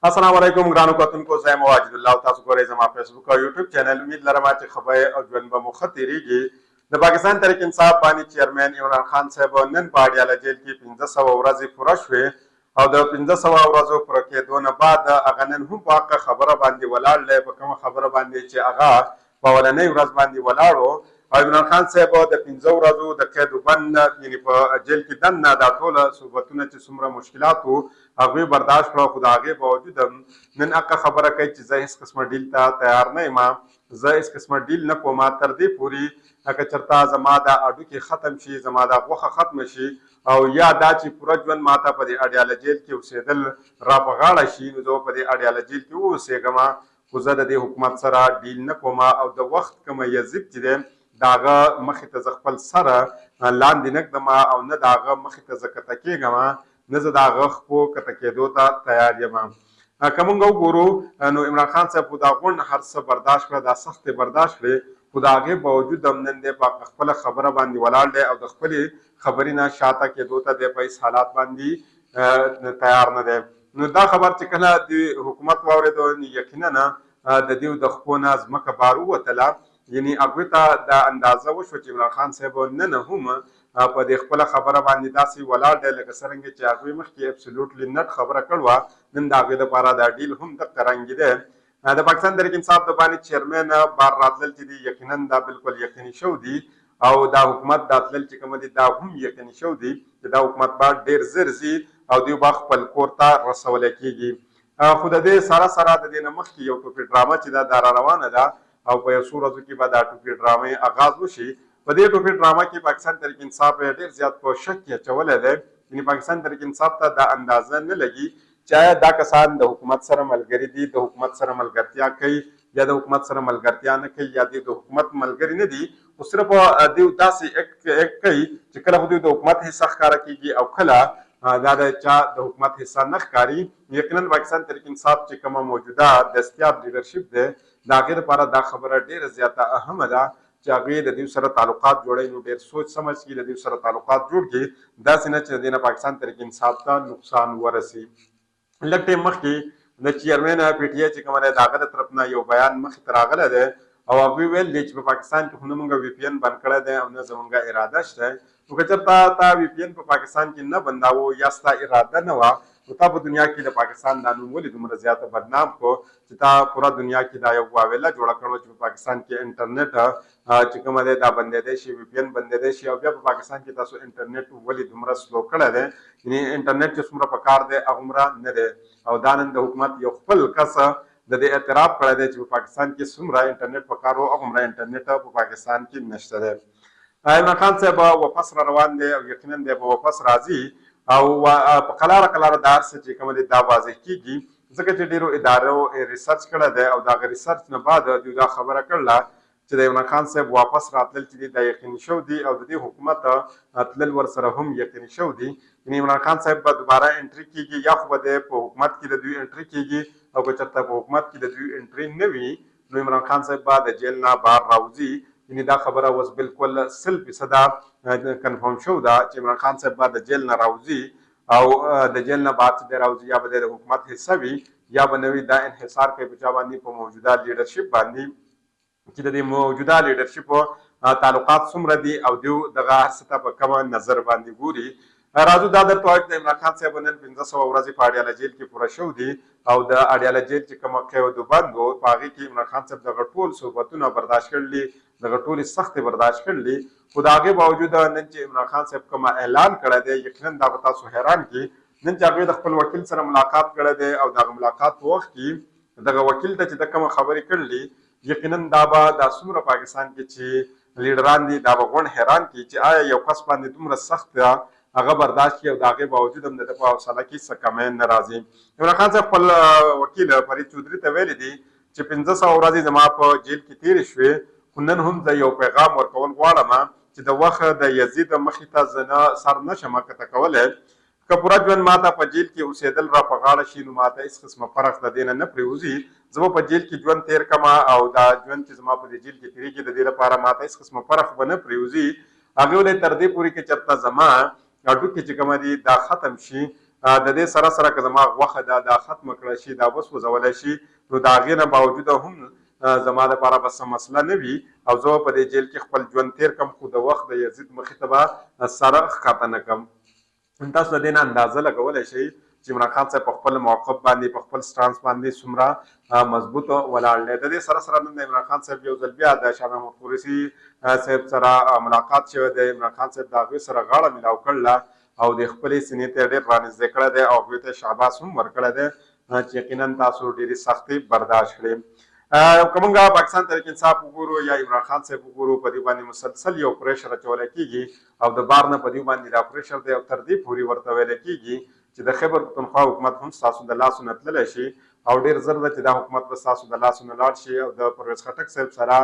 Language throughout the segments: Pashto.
السلام علیکم ګرانو کتونکو، زه یم واجد الله او تاسو ګورئ زما فیسبوک او یوټیوب چینل. امید لرم چې خبرې او ژوند به مو ښه تېرېږي. د پاکستان تحریک انصاف باني چیرمین عمران خان صاحب نن په اډیاله جیل کې 1500 ورځې پوره شوې او د 1500 ورځو پوره کېدو نه بعد هغه نن هم په حقه خبره باندې ولاړ دی، په کومه خبره باندې چې هغه په اولنۍ ورځ باندې ولاړ و. او عمران خان صاحب د 15 ورځو د قید وبند یعنې په جیل کې دننه دا ټوله صحبتونه چې څومره مشکلات وو هغوی برداشت کړه، خو د هغې باوجود هم نن حقه خبره کوي چې زه هېڅ قسمه ډیل ته تیار نه یم، زه هېڅ قسمه ډیل نه کوم تر دې پورې که چېرته زما دا هډوکې ختم شي، زما دا غوښه ختمه شي او یا دا چې پوره ژوند ماته په دې اډیاله جیل کې اوسېدل را په غاړه شي، نو زه په دې اډیاله جیل کې واوسېږم. خو زه د دې حکومت سره ډیل نه کوم او د وخت کومه یزید چې دی د هغه مخې ته زه خپل سره لاندې نه ږدم او نه د هغه مخې ته زه کته کېږم، نه زه د هغه خپو کته کېدو ته تیار یم. که مونږ وګورو نو عمران خان صاحب خو دا غونډ هر څه برداشت کړه، دا سختې برداشت کړې، خو د هغې باوجود هم نن دی په خپله خبره باندې ولاړ دی او د خپلې خبرې نه شاته کېدو ته دی په هېڅ حالات باندې تیار نه دی. نو دا خبر چې کله د حکومت واورېدو یقینا د دوی د خپو نه ځمکه بار ووتله، یعنې هغوی ته دا اندازه وشوه چې عمران خان صاحب نن هم په دې خپله خبره باندې داسې ولاړ دی لکه څرنګه چې هغوی مخکې اپسلوټلي نټ خبره کړې وه، نن د هغوی دپاره دا ډیل هم دغه رنګې دی. د پاکستان تحریک انصاف د باني چیرمین بار راتلل چې دي یقینا دا بالکل یقیني شو دي او دا حکومت دا تلل چې کومه دي دا هم یقیني شو دي چې دا حکومت به ډېر زر ځي او دوی به خپل کور ته رسولی کېږي. خو د دې سره سره د دې نه مخکې یو ټوپي ډرامه چې دا را روانه ده او په یو څو ورځو کې به دا ټوپي ډرامې آغاز وشي. په دې ټوپي ډرامه کې پاکستان تحریک انصاف ډېر زیات په شک کې اچولی دی، یعنې پاکستان تحریک انصاف ته دا اندازه نه لګي چې آیا دا کسان د حکومت سره ملګري دي، د حکومت سره ملګرتیا کوي یا د حکومت سره ملګرتیا نه کوي یا د حکومت ملګري نه دي، خو صرف دوی داسې ایکټ کوي چې کله خو دوی د حکومت حصه ښکاره کېږي او کله دا د چا د حکومت حصه نه ښکاري. یقینا پاکستان تحریک انصاف چې کومه موجوده دستیاب لیډرشپ دی د هغې لپاره دا خبره ډېره زیاته اهمه ده چې هغوی د دوی سره تعلقات جوړوي، نو ډېر سوچ سمج کړي د دوی سره تعلقات جوړ کړي، داسې نه چې د دې نه پاکستان تحریک انصاف ته نقصان ورسي. لږ ټایم مخکې د چیرمین پی ټي آی چې کومه دی د هغه د طرف نه یو بیان مخې ته راغلی دی او هغوی ویل دي چې په پاکستان کې خو نه موږ وي پي این بند کړی دی او نه زموږ اراده شته، نو که چېرته تا وي پي این په پاکستان کې نه بنداوه یا ستا اراده نه وه نو تا په دنیا کې د پاکستان دا نوم ولې دومره زیاته بدنام کړو چې تا پوره دنیا کې دا یو واویله جوړه کړو چې په پاکستان کې انټرنیټ چې کومه دی دا بندېدی شي، وي پي این بندېدی شي او بیا په پاکستان کې تاسو انټرنیټ ولې دومره سلو کړی دی، یعنې انټرنیټ چې څومره پکار دی هغومره نه دی. او دا نن د حکومت یو خپل کس د دې اعتراف کړی دی چې په پاکستان کې څومره انټرنیټ پکار و هغومره انټرنیټ په پاکستان کې نشته دی. عمران خان صاحب واپس را روان دی او یقینا دی به واپس راځي او په قلاره قلاره دا هر څه چې کومه دی دا واضح کېږي ځکه چې ډېرو ادارو ریسرچ کړی دی او د هغه ریسرچ نه بعد دوی دا خبره کړله چې د عمران خان صاحب واپس راتلل چې دي دا یقیني شو دي او د دې حکومت تلل ورسره هم یقیني شو دي، یعنې عمران خان صاحب به دوباره انټري کېږي یا خو به دی په حکومت کې د دوی انټري کېږي او که چېرته په حکومت کې د دوی انټري نه وي نو عمران خان صاحب به د جیل نه بهر راوځي. یعنې دا خبره اوس بالکل 100% کنفرم شو ده چې عمران خان صاحب به د جیل نه راوځي او د جیل نه بعد چې دی راوځي یا به د حکومت حصه وي یا به نه وي دا انحصار کوي په چا باندې په موجوده لیډرشپ باندې چې د دې موجوده لیډرشپ تعلقات څومره دي او دوی دغه هر څه ته په کومه نظر باندې ګوري. راځو دا درته وایو چې د عمران خان صاحب نن 1500 ورځې په اډیاله جیل کې پوره شو دي او د اډیاله جیل چې کومه قید وبند و په هغې کې عمران خان صاحب دغه ټول صحبتونه برداشت کړلي، دغه ټولې سختې برداشت کړلي، خو د هغې باوجود نن چې عمران خان صاحب کومه اعلان کړی دی یقینا دا به تاسو حیران کړي. نن چې هغوی د خپل وکیل سره ملاقات کړی دی او د هغه ملاقات په وخت کې دغه وکیل ته چې د کومه خبرې کړلي یقینا دا به دا څومره پاکستان کې چې لیډران دي دا به غونډ حیران کړي چې آیا یو کس باندې دومره سخت هغه برداشت کړي او د هغې باوجود هم د ده په حوصله کې څه کمی نه راځي. عمران خان صاحب خپل وکیل فرید چودھري ته ویلي دي چې 1500 ورځې زما په جیل کې تېرې شوې خو نن هم زه یو پیغام ورکول غواړم چې د وخت د یزید مخې ته زه نه سر نه شم کته کولی، که پوره ژوند ما ته په جیل کې اوسېدل را په غاړه شي نو ما ته هېڅ قسمه فرق د دې نه پرېوځي، زه به په جیل کې ژوند تېر کړم او دا ژوند چې زما په دې جیل کې تېرېږي د دې لپاره ما ته هېڅ قسمه فرق به نه پرېوځي. هغې ولې تر دې پورې کې چېرته زما هډوکي چې کومه دي دا ختم شي د دې سره سره که زما غوښه دا ختمه کړه شي دا وسوځولی شي نو د هغې نه باوجوده هم زما دپاره به څه مسله نه وي او زه په دې جیل کې خپل ژوند تیر کړم خو د وخت د یزید مخې ته به سره ښکته نه کړم. تاسو د دې نه اندازه لګولی شئ چې عمران خان صاحب په خپل موقف باندې په خپل سټانس باندې څومره مضبوط ولاړ دی. د دې سره سره نن د عمران خان صاحب یو ځل بیا د شاه محمود قریشي صاحب سره ملاقات شوی دی. عمران خان صاحب د هغوی سره غاړه میلاو کړله او د خپلې سینې ته ډېر رانږدې کړی دی او هغوی ته شاباس هم ورکړی دی چې یقینا تاسو ډېرې سختۍ برداشت کړې. که موږ پاکستان تحریک انصاف وګورو یا عمران خان صاحب وګورو په دې باندې مسلسل یو پریشر اچولی کېږي او د بار نه په دې باندې دا پریشر دی او تر دې پورې ورته ویلی کېږي چې د خیبر پښتونخوا حکومت هم ستاسو د لاسو نه تللی شي او ډېر زر ده چې دا حکومت به ستاسو د لاسو نه لاړ شي او د پرویز خټک صاحب سره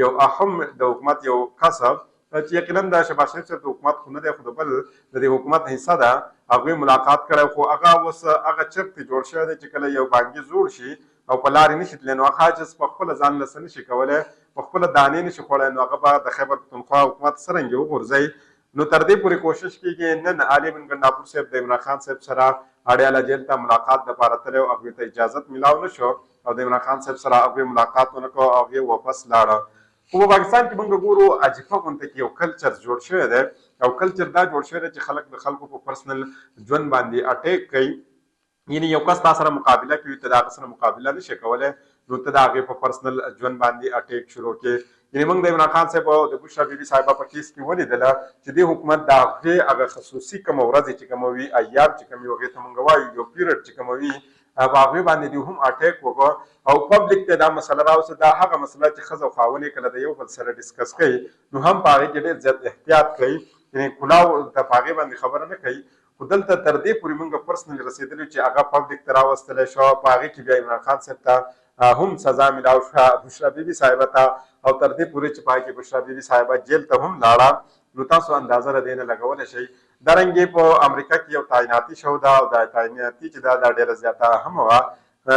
یو اهم د حکومت یو کسب چې یقینا د شهباز شریف صاحب د حکومت خو نه دی خو د بل د دې حکومت حصه ده هغوی ملاقات کړی خو هغه اوس هغه چرته جوړ شوی دی چې کله یو بانکي زوړ شي او په لارې نشي تللی نو هغه عاجز په خپله ځان له څه نشي کولی په خپله دانې نشي خوړی نو هغه به د خیبر پښتونخوا حکومت څرنګې وغورځوي. نو تر دې پورې کوشش کېږي. نن علي بن ګنډاپور صاحب د عمران خان صاحب سره اډیاله جیل ته ملاقات دپاره تللی او هغوی ته اجازت میلاو نه شو او د عمران خان صاحب سره هغوی ملاقات ونه کړو او هغوی واپس لاړه. خو په پاکستان کې موږ ګورو عجیبه غونته کې یو کلچر جوړ شوی دی او کلچر دا جوړ شوی دی چې خلک د خلکو په پرسنل ژوند باندې اټیک کوي. یعنې یو کس تا سره مقابله کوي ته د هغه سره مقابله نشي کولی نو ته د هغې په پرسنل ژوند باندې اټیک شروع کړې. یعنې موږ د عمران خان صاحب او د بشرا بیبي صاحبه په کیس کې ولیدله چې دې حکومت د هغې هغه خصوصي کومه ورځې چې کومه وي ایام چې کوم وي هغې ته موږ وایو یو پیریډ چې کومه وي په هغې باندې دې هم اټیک وکړو او پبلک ته دا مسله راوسته دا هغه مسله چې ښځه او خاوند یې کله د یو بل سره ډسکس کوي نو هم په هغې کې ډېر زیات احتیاط کوي یعنې کلاو ته په هغې باندې خبره نه کوي. خو دلته تر دې پورې موږ پرسنل رسېدلي چې هغه پبلک ته راوستلی شو په هغې کې بیا عمران خان صاحب ته هم سزا میلاو شوه بشرا بیبي صاحبه ته او تر دې پورې چې په هغې کې بشرا بیبي صاحبه جیل ته هم لاړه نو تاسو اندازه د دې نه لګولی شئ. دارنګې په امریکا کې یو تعیناتي شو ده او دا تعیناتي چې دا ډېره زیاته اهمه وه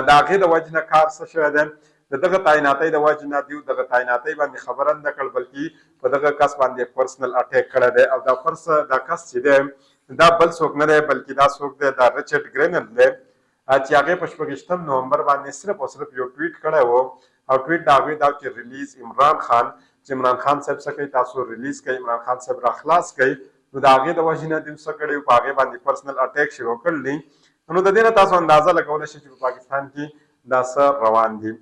د هغې د وجې نه کار څه شوی دی د دغه تعیناتۍ د وجې نه دوی دغه تعیناتۍ باندې خبره نه کړ بلکې په دغه کس باندې پرسنل اټیک کړی دی او دا کس چې دی دا بل څوک نه دی بلکې دا څوک دی دا ریچارډ ګرینل دی چې هغې په 26 نومبر باندې صرف او صرف یو ټویټ کړی و او ټویټ د هغوی دا چې ریلیز عمران خان چې عمران خان صاحب څه کوي تاسو ریلیز کوئ عمران خان صاحب را خلاص کوئ نو د هغې د وجې نه دوی څه کړي په هغې باندې پرسنل اټیک شروع کړي. نو د دې نه تاسو اندازه لګولی شئ چې په پاکستان کې دا څه روان دي.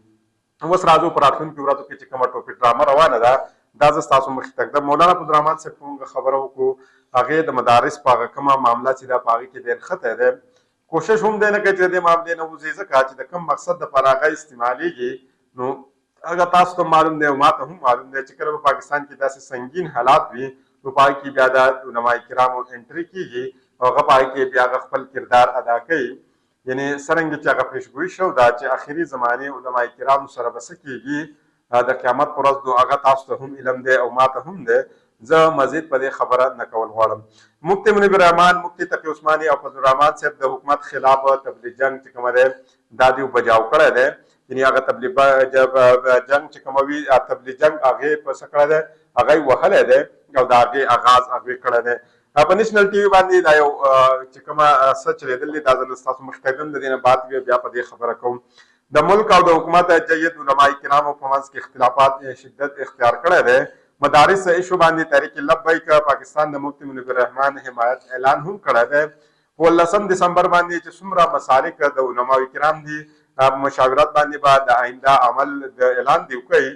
اوس راځو په راتلونکو ورځو کې چې کومه ټوپي ډرامه روانه ده دا زه ستاسو مخې ته ږدم. مولانا عبدالرحمن صاحب په موږ خبره وکړو هغې د مدارس په هغه کومه معامله چې ده په هغې کې ډېر ښه دی کوشش هم دی نه کوي چې د دې معاملې نه وځي ځکه چې د کوم مقصد دپاره هغه استعمالیږي نو هغه تاسو ته معلوم دی او ما ته هم معلوم دی چې کله په پاکستان کې داسې سنګین حالات وي نو په هغې کې بیا د علماء کرامو انټري کېږي او هغه په هغې کې بیا هغه خپل کردار ادا کوي. یعنې څرنګه چې هغه پیشګویي شو دا چې اخري زمانې علماء کرامو سره به څه کېږي د قیامت په ورځ نو هغه تاسو ته هم علم دی او ما ته هم دی. زه مزید په دې خبره نه کول غواړم. مفتي منیب الرحمان مفتي تقي عثماني او فضل الرحمان صاحب د حکومت خلاف تبلیغ جنګ چې کومه دی دا دوی بجاو کړی دی یعنې هغه تبلیغ جنګ چې کومه وي تبلیغ جنګ هغې په څه کړی دی هغه یې وهلی دی او د هغې آغاز هغوی کړی دی. په نیشنل ټي وي باندې دا یو چې کومه څه چلېدل دي دا زه ستاسو مخې ته ږدم د دې نه بعد بیا په دې خبره کوم. د ملک او د حکومت جید علماء کرامو په منځ کې اختلافات شدت اختیار کړی دی. مدارس ایشو باندې تحریک لبیک پاکستان د مفتی منیب الرحمان حمایت اعلان هم کړی دی. په 19 دسمبر باندې چې څومره مسالک د علماء کرام دي مشاورت باندې به د آینده عمل د اعلان دی وکړي.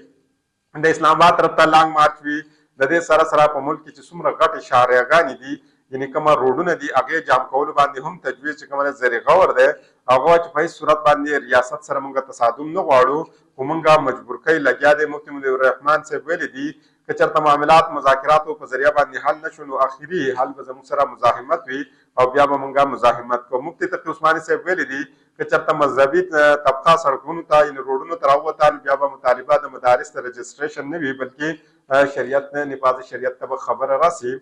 د اسلام آباد طرف ته لانګ مارچ وي د دې سره سره په ملک کې چې څومره غټې شاهراګانې دي یعنې کومه روډونه دي هغې جام کولو باندې هم تجویز چې کومه زرې غور دی هغه چې په هېڅ صورت باندې ریاست سره موږ تصادم نه غواړو خو موږ مجبور کوي لګیا دی. مفتي منیب الرحمان صاحب ویلي دي که چېرته معاملات مذاکراتو په ذریعه باندې حل نه شو نو اخري حل به زموږ سره مزاحمت وي او بیا به موږ مزاحمت کوو. مفتي تقي عثماني صاحب ویلي دي که چېرته مذهبي طبقه سړکونو ته یعنې روډونو ته راووته نو بیا به مطالبه د مدارس د رجسټریشن نه وي بلکې شریعت نه نفاظ شریعت ته به خبره راسي.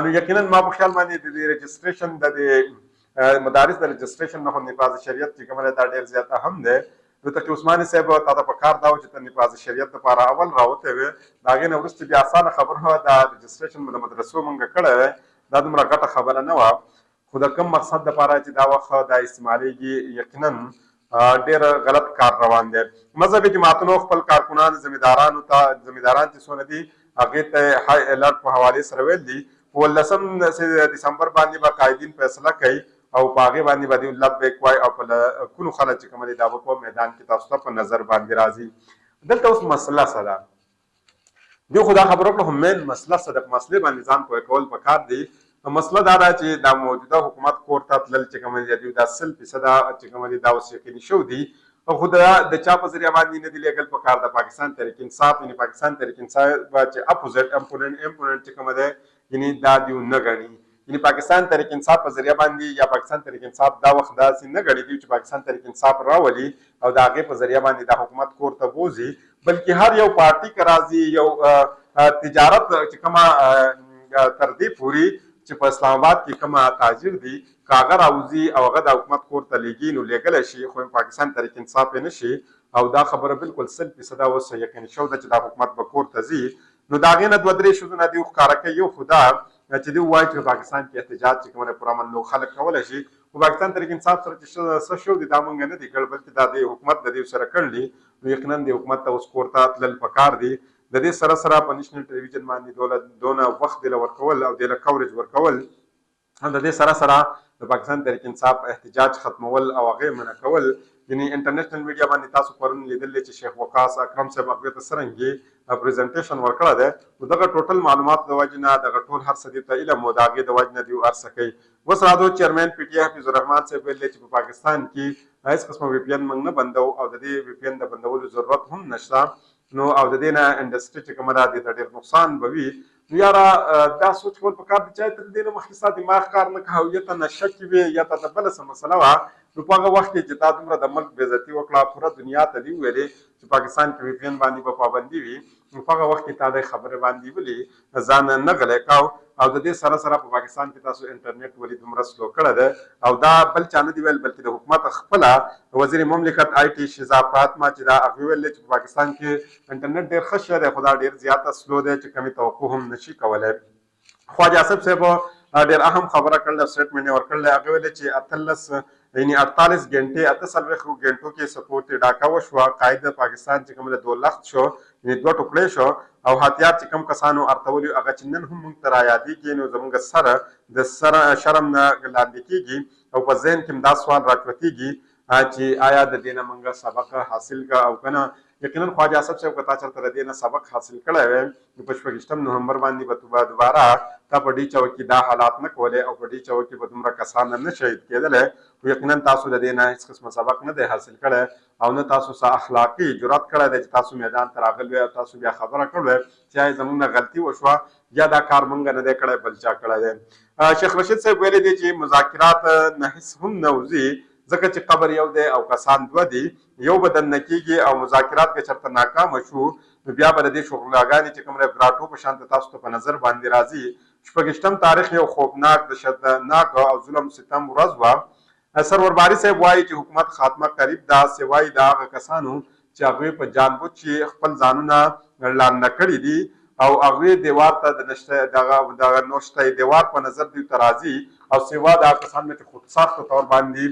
نو یقینا ما په خیال باندې د دې رجسټریشن د مدارس د رجسټریشن نه خو نفاظ شریعت چې کومه دا ډېر زیات اهم دی. نو تقي عثماني صاحب تا ته په کار دا و چې ته نفاظ شریعت دپاره اول راوتی وې د هغې نه وروسته بیا اسانه خبره وه دا رجسټریشن د مدرسو موږ کړی دی دا دومره ګټه خبره نه وه خو د کوم مقصد دپاره چې دا وخت دا استعمالیږي یقینا ډېر غلط کار روان دی. مذهبي جماعتونو خپل کارکنان زمینداران چې څونه دي هغې ته های الرټ په حوالې سره ویل دي 18 دسمبر باندې به قایدین فیصله کوي او په هغې باندې به دوی لبیک وایي او په کومو خلک چې کوم دي دا به په میدان کې تاسو ته په نظر باندې راځي. دلته اوس مسله څه ده؟ دوی خو دا خبره وکړه خو مین مسله څه ده؟ په مسلې باندې ځان پوه کول پکار دی. مسله دا ده چې دا موجوده حکومت کور ته تلل چې کوم دي دوی دا 100% چې کوم دي دا اوس یقیني شو دي خو د چا په ذریعه باندې نه دي لیږل پکار د پاکستان تحریک انصاف یعنې پاکستان تحریک انصاف چې اپوزټ امپوننټ چې کوم دی یعنې دا دوی نه ګڼي یعنې پاکستان تحریک انصاف په ذریعه باندې یا پاکستان تحریک انصاف دا وخت داسې نه ګڼي دوی چې پاکستان تحریک انصاف راولي او د هغې په ذریعه باندې دا حکومت کور ته بوځي بلکې هر یو پارټي که راځي یو تجارت چې کومه تر دې پورې چې په اسلام آباد کې کومه تاجر دي که هغه راوځي او هغه د حکومت کور ته لیږي نو لیږلی شي خو پاکستان تحریک انصاف یې نه شي او دا خبره بالکل 100% اوس یقیني شوه ده چې دا حکومت به کور ته ځي. نو د هغې نه 2-3 شیزونه دوی ښکاره کوي. یو خو دا چې دوی وایي چې پاکستان کې احتجاج چې کومه پرامن نو خلک کولی شي خو پاکستان تحریک انصاف سره چې څه شو دي دا موږ نه دي کړ بلکې دا د حکومت د دوی سره کړل دي. نو یقینا د حکومت ته اوس کور ته تلل پکار دي. د دې سره سره په نیشنل ټلویزیون باندې دونه وخت دله ورکول او دله کوریج ورکول او د دې سره سره د پاکستان تحریک انصاف احتجاج ختمول او هغې منع کول یعنې انټرنیشنل میډیا باندې تاسو پرون لیدلی چې شیخ وقاص اکرم صاحب هغې ته څرنګې پریزنټیشن ورکړی دی نو دغه ټوټل معلوماتو د وجې نه دغه ټول هر څه دې ته علم و د هغې د وجې نه دوی هر څه کوي. اوس راځو چیرمین پی ټي آی حفیظ الرحمن صاحب ویل دی چې په پاکستان کې هېڅ قسمه وي پي ان موږ نه بندو او د دې وي پي ان د بندولو ضرورت هم نشته نو او د دې نه انډسټري چې کومه ده دې ته ډېر نقصان به وي. نو یاره دا سوچ کول پکار دی چې تر دې نه مخکې ستا دماغ کار نه کوه یا ته نشه کې وې یا ته د بله څه مسله وه نو په هغه وخت کې چې تا دومره د ملک بېعزتي وکړه پوره دنیا ته دې وویلې چې پاکستان کې وي پي ان باندې به پابندي وي نو په هغه وخت کې تا د خبرې باندې ولې ځان نه غلی کاو او د دې سره سره په پاکستان کې تاسو انټرنیټ ولې دومره سلو کړی دی او دا بل چا نه دي ویل بلکې د حکومت خپله وزیر مملکت آی ټي شیزا فاطمه چې دا هغې ویل چې په پاکستان کې انټرنیټ ډېر ښه شی دی خو دا ډېر زیاته سلو دی چې کمې توقع هم نشي کولی. خواجه آصف صاحب ډېر اهم خبره کړله سټیټمنټ یې ورکړلی هغې ویلې چې 48 غنټې 48 غنټو کې سپورټ ډاکه وشوه قاید د پاکستان چې کوم د 2 لخت شو یعنې 2 ټوکړې شو او هتیار چې کوم کسانو ارتولي هغه چې نن هم موږ ته رایادېږي نو زموږ سره د سره شرم نه لاندې کېږي او په ذهن کې هم دا سوال راچوتېږي چې آیا د دې نه موږ سبق حاصل که او که نه. یقینا خواجه آصف صاحب که تا چېرته د دې نه سبق حاصل کړی وی نو په 26 نومبر باندې به دوباره تا په ډي چوک کې دا حالات نه کولی او په ډي چوک کې به دومره کسان نه شهید کېدلی خو یقینا تاسو د دې نه هېڅ قسمه سبق نه دی حاصل کړی او نه تاسو څه اخلاقي جرأت کړی دی چې تاسو میدان ته راغلي او تاسو بیا خبره کړې چې آیا زموږ نه غلطي وشوه یا دا کار موږ نه دی کړی بل چا کړی دی. شیخ رشید صاحب ویلی دی چې مذاکرات نه هېڅ هم نه وځي ځکه چې قبر یو دی او کسان 2 دي یو به دننه کېږي او مذاکرات که چېرته ناکامه شو نو بیا به د دې شغلاګانې چې کوم ګراټو په شان ته تاسو ته په نظر باندې راځي. 26 تاریخ یو خوفناک د شدناک او ظلم ستم ورځ وه. سرور باري صاحب وایي چې حکومت خاتمه قریب ده سوای د هغه کسانو چې هغوی په جانبوج چې خپل ځانونه لاندې کړي دي او هغوی دیوار ته د دغه نوشته دیوار په نظر دوی ته راځي او سوا د هغه کسان چې خودساخته طور باندې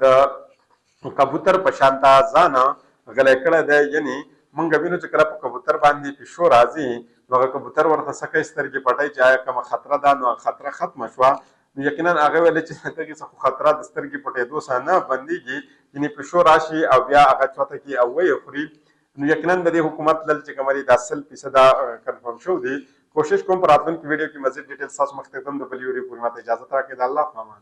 د کبوتر په شان ته ځانه غلی کړی دی یعنې موږ وینو چې کله په کبوتر باندې پیشو راځي نو هغه کبوتر ورته څه کوي سترګې پټوي چې آیا کومه خطره ده نو خطره ختمه شوه نو یقینا هغه ویلې چې دغې څه خو خطره د سترګې پټېدو څخه نه بندېږي یعنې پیشو راشي او بیا هغه چوته کړي او ویې خوري نو یقینا د دې حکومت دل چې کومه دي دا 100% کنفرم شو دي. کوشش کوم په راتلونکي ویډیو کې مزید ډیټیل تاسو مخ ته کوم د بل ویډیو پورې ماته اجازه راکړئ د الله په امان.